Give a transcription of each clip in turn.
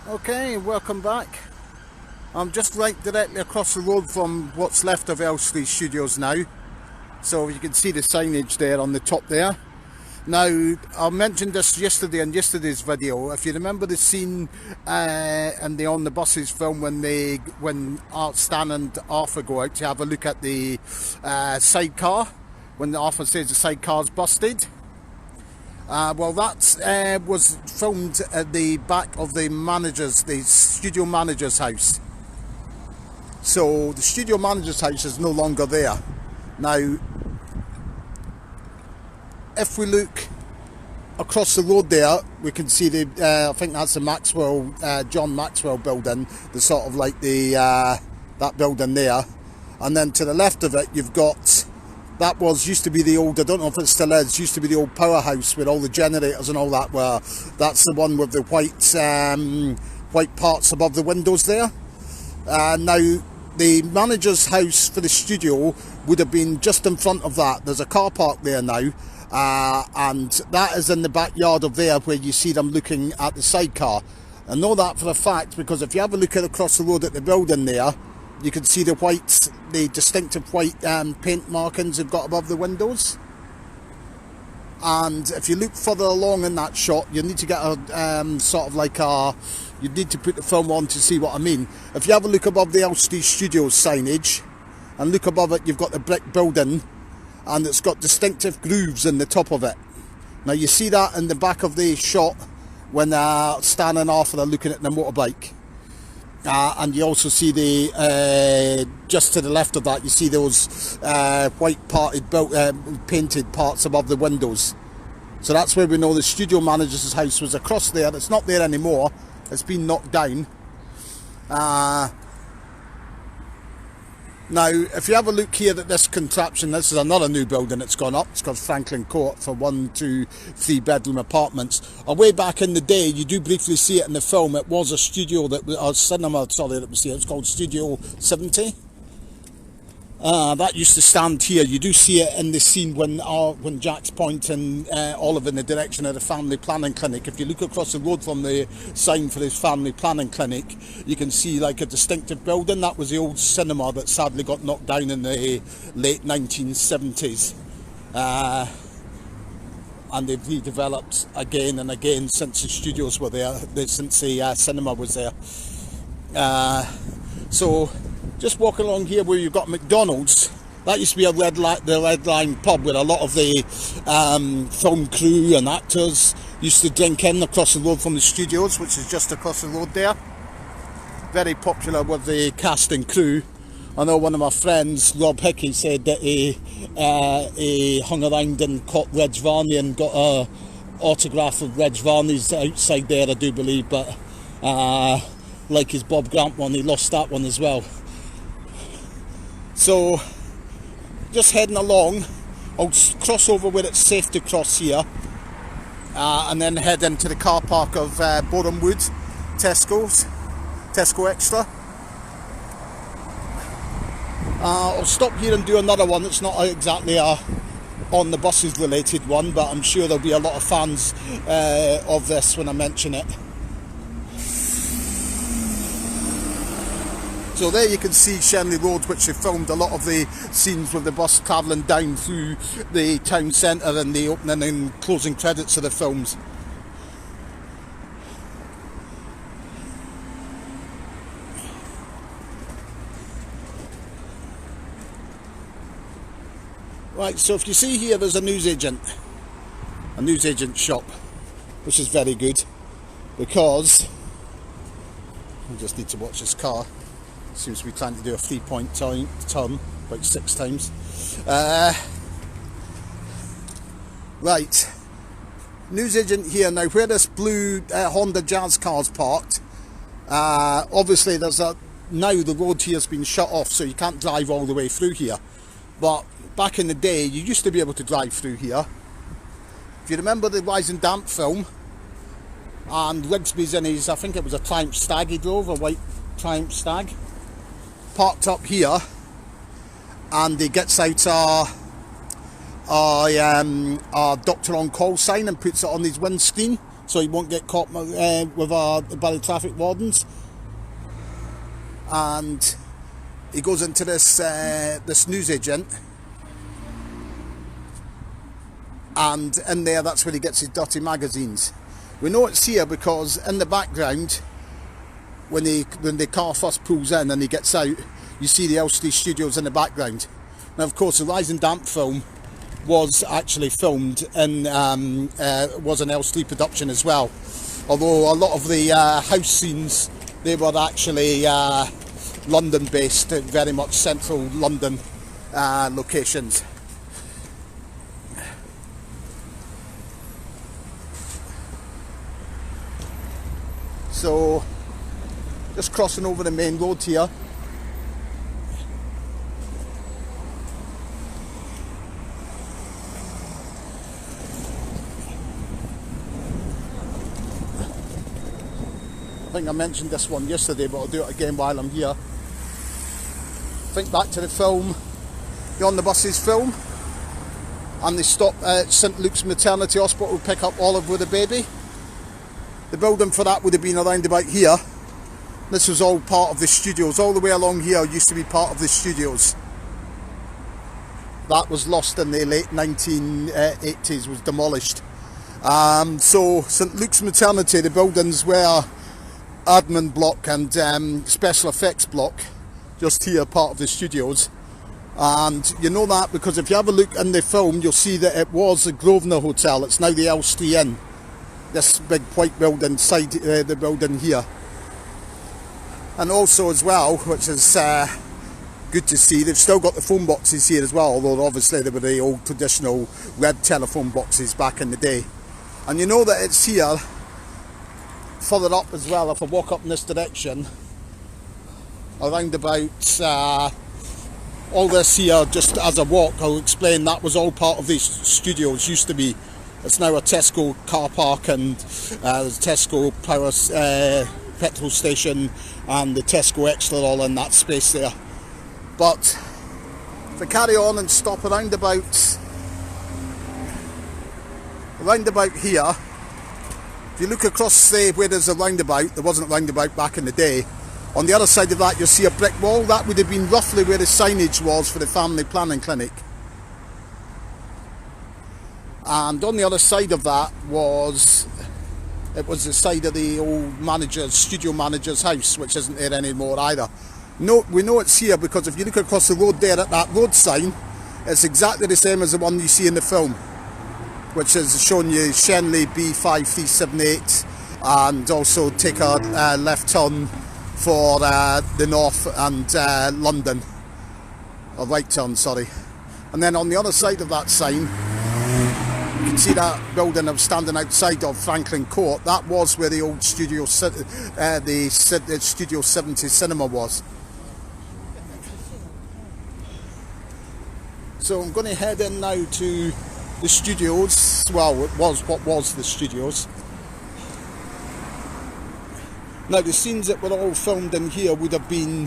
Okay, welcome back. I'm just right directly across the road from what's left of Elstree Studios now. So you can see the signage there on the top there. Now, I mentioned this yesterday in yesterday's video. If you remember the scene in the On the Buses film when Stan and Arthur go out to have a look at the sidecar, when Arthur says the sidecar's busted. Well, that was filmed at the back of the studio manager's house. So the studio manager's house is no longer there. Now, if we look across the road there, we can see I think that's the John Maxwell building, the sort of like that building there. And then to the left of it, you've got, used to be the old, I don't know if it still is, used to be the old powerhouse with all the generators and all that, where that's the one with the white parts above the windows there. Now, the manager's house for the studio would have been just in front of that. There's a car park there now, and that is in the backyard of there where you see them looking at the sidecar. I know that for a fact because if you have a look across the road at the building there, you can see the distinctive white paint markings they've got above the windows. And if you look further along in that shot, you need to get you need to put the film on to see what I mean. If you have a look above the Elstree Studios signage, and look above it, you've got the brick building, and it's got distinctive grooves in the top of it. Now you see that in the back of the shot when Stan and Arthur are looking at the motorbike. And you also see just to the left of that, you see those white painted parts above the windows. So that's where we know the studio manager's house was across there. It's not there anymore. It's been knocked down. Now, if you have a look here at this contraption, this is another new building that's gone up. It's called Franklin Court for 1, 2, 3 bedroom apartments. Way back in the day, you do briefly see it in the film. It was a studio that was here. It's called Studio 70. That used to stand here. You do see it in the scene when Jack's pointing Olive in the direction of the family planning clinic. If you look across the road from the sign for his family planning clinic, you can see like a distinctive building. That was the old cinema that sadly got knocked down in the late 1970s. And they've redeveloped again and again since the studios were there, since the cinema was there. So just walking along here where you've got McDonald's, that used to be the Red Line pub where a lot of the film crew and actors used to drink in across the road from the studios, which is just across the road there. Very popular with the cast and crew. I know one of my friends, Rob Hickey, said that he hung around and caught Reg Varney and got an autograph of Reg Varney's outside there, I do believe, but like his Bob Grant one, he lost that one as well. So, just heading along, I'll cross over where it's safe to cross here, and then head into the car park of Borehamwood, Tesco Extra. I'll stop here and do another one. It's not exactly a On the Buses related one, but I'm sure there'll be a lot of fans of this when I mention it. So there you can see Shenley Road, which they filmed a lot of the scenes with the bus travelling down through the town centre and the opening and closing credits of the films. Right, so if you see here, there's a newsagent shop, which is very good because I just need to watch this car. Seems to be trying to do a 3-point turn about 6 times. Right, newsagent here now. Where this blue Honda Jazz car's parked, obviously now the road here has been shut off, so you can't drive all the way through here. But back in the day, you used to be able to drive through here. If you remember the Rise and Damp film, and Rigsby's in his, I think it was a Triumph Stag he drove, a white Triumph Stag, parked up here, and he gets out a Doctor on Call sign and puts it on his windscreen so he won't get caught by the traffic wardens. And he goes into this newsagent, and in there, that's where he gets his dirty magazines. We know it's here because in the background, when the car first pulls in and he gets out, you see the Elstree Studios in the background. Now, of course, the Rise and Damp film was actually filmed in was an Elstree production as well. Although a lot of the house scenes, they were actually London-based, very much central London locations. So, just crossing over the main road here. I think I mentioned this one yesterday, but I'll do it again while I'm here. Think back to the film, the On the Buses film, and they stop at St Luke's Maternity Hospital to pick up Olive with a baby. The building for that would have been around about here. This was all part of the studios. All the way along here used to be part of the studios. That was lost in the late 1980s, was demolished. So St Luke's Maternity, the buildings were admin block and special effects block, just here, part of the studios. And you know that because if you have a look in the film, you'll see that it was a Grosvenor Hotel. It's now the Elstree Inn. This big white building side the building here. And also as well, which is good to see, they've still got the phone boxes here as well, although obviously they were the old traditional red telephone boxes back in the day. And you know that it's here, further up as well, if I walk up in this direction, around about all this here, just as I walk, I'll explain that was all part of these studios, used to be. It's now a Tesco car park and there's a Tesco power petrol station and the Tesco Extra all in that space there. But if I carry on and stop around about here, if you look across, say, where there's a roundabout, there wasn't a roundabout back in the day, on the other side of that you'll see a brick wall. That would have been roughly where the signage was for the family planning clinic. And on the other side of that was the side of the old studio manager's house, which isn't there anymore either. No, we know it's here because if you look across the road there at that road sign, it's exactly the same as the one you see in the film, which is showing you Shenley B5378, and also take a left turn for the north and London, or right turn, sorry. And then on the other side of that sign, you can see that building I'm standing outside of, Franklin Court. That was where the old Studio 70 cinema was. So I'm going to head in now to the studios. Well, it was what was the studios. Now the scenes that were all filmed in here would have been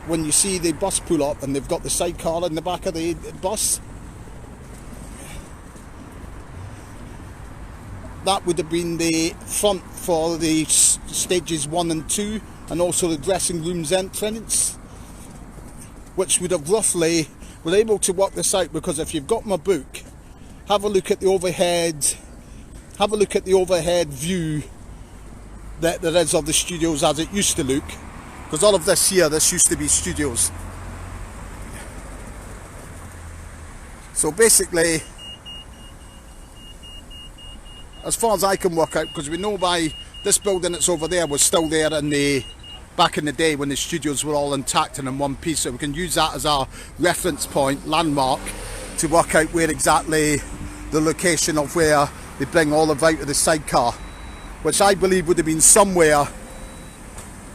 when you see the bus pull up and they've got the sidecar in the back of the bus. That would have been the front for the stages 1 and 2, and also the dressing room's entrance, which would have roughly, we're able to work this out because if you've got my book, have a look at the overhead view that there is of the studios as it used to look, because all of this here, this used to be studios. So basically, as far as I can work out, because we know by this building that's over there was still there back in the day when the studios were all intact and in one piece, so we can use that as our reference point, landmark, to work out where exactly the location of where they bring Olive out of the sidecar, which I believe would have been somewhere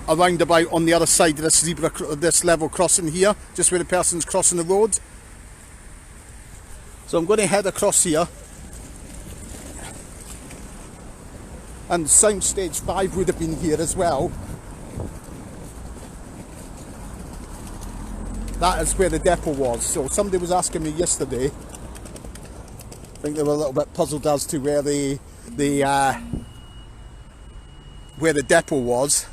around about on the other side of this level crossing here, just where the person's crossing the road. So I'm going to head across here. And Soundstage 5 would have been here as well. That is where the depot was. So somebody was asking me yesterday, I think they were a little bit puzzled as to where the the where the depot was.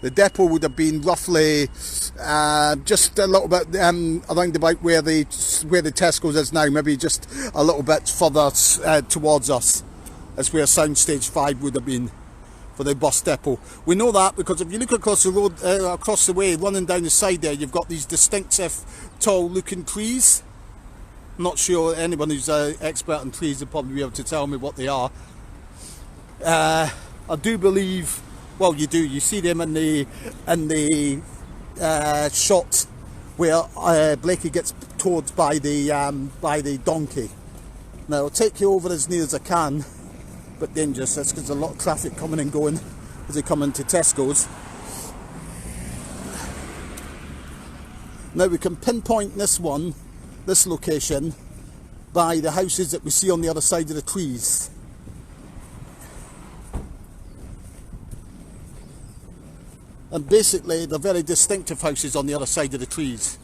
The depot would have been roughly just a little bit around about where the Tesco's is now, maybe just a little bit further towards us. That's where Soundstage 5 would have been for the bus depot. We know that because if you look across the road, across the way, running down the side there, you've got these distinctive tall looking trees. I'm not sure anyone who's an expert in trees will probably be able to tell me what they are. I do believe, well, you do. You see them in the shot where Blakey gets towed by the donkey. Now I'll take you over as near as I can, but dangerous. That's because there's a lot of traffic coming and going as they come into Tesco's. Now we can pinpoint this location, by the houses that we see on the other side of the trees. And basically they're very distinctive houses on the other side of the trees.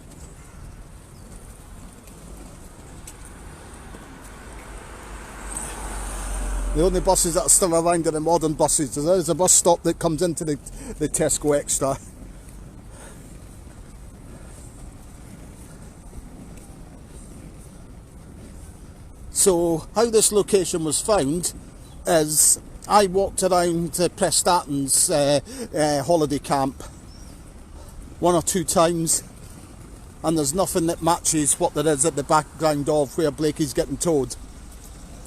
The only buses that are still around are the modern buses. So there's a bus stop that comes into the Tesco Extra. So how this location was found is I walked around Prestatyn's holiday camp one or two times, and there's nothing that matches what there is at the background of where Blakey's getting towed.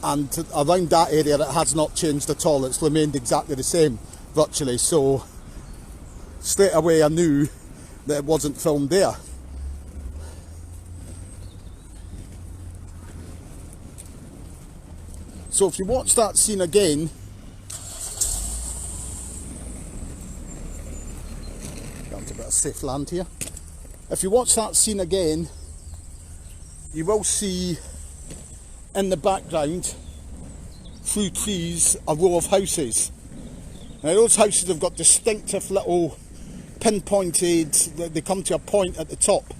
And around that area it has not changed at all. It's remained exactly the same virtually. So straight away I knew that it wasn't filmed there. So if you watch that scene again, down to a bit of safe land here. If you watch that scene again, you will see in the background, through trees, a row of houses. Now those houses have got distinctive little pinpointed, they come to a point at the top,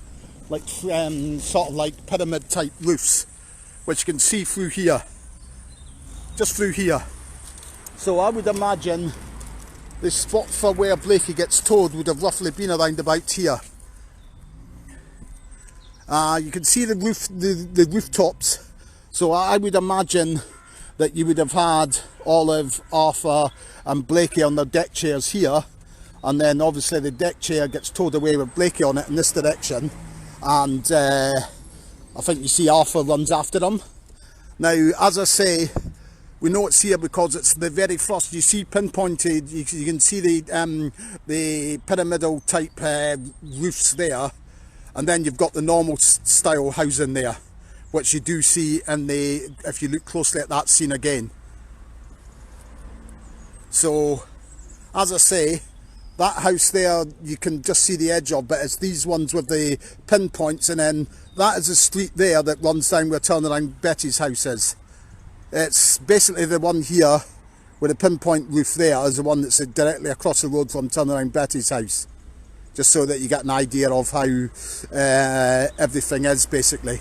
like sort of like pyramid type roofs, which you can see through here, just through here. So I would imagine the spot for where Blakey gets towed would have roughly been around about here. You can see the rooftops. So I would imagine that you would have had Olive, Arthur and Blakey on their deck chairs here, and then obviously the deck chair gets towed away with Blakey on it in this direction, and I think you see Arthur runs after them. Now as I say, we know it's here because it's the very first, you see pinpointed, you can see the pyramidal type roofs there, and then you've got the normal style housing there, which you do see in the, if you look closely at that scene again. So as I say, that house there you can just see the edge of, but it's these ones with the pinpoints, and then that is a street there that runs down where turnaround Betty's house is. It's basically the one here with a pinpoint roof there is the one that's directly across the road from turnaround Betty's house, just so that you get an idea of how everything is basically.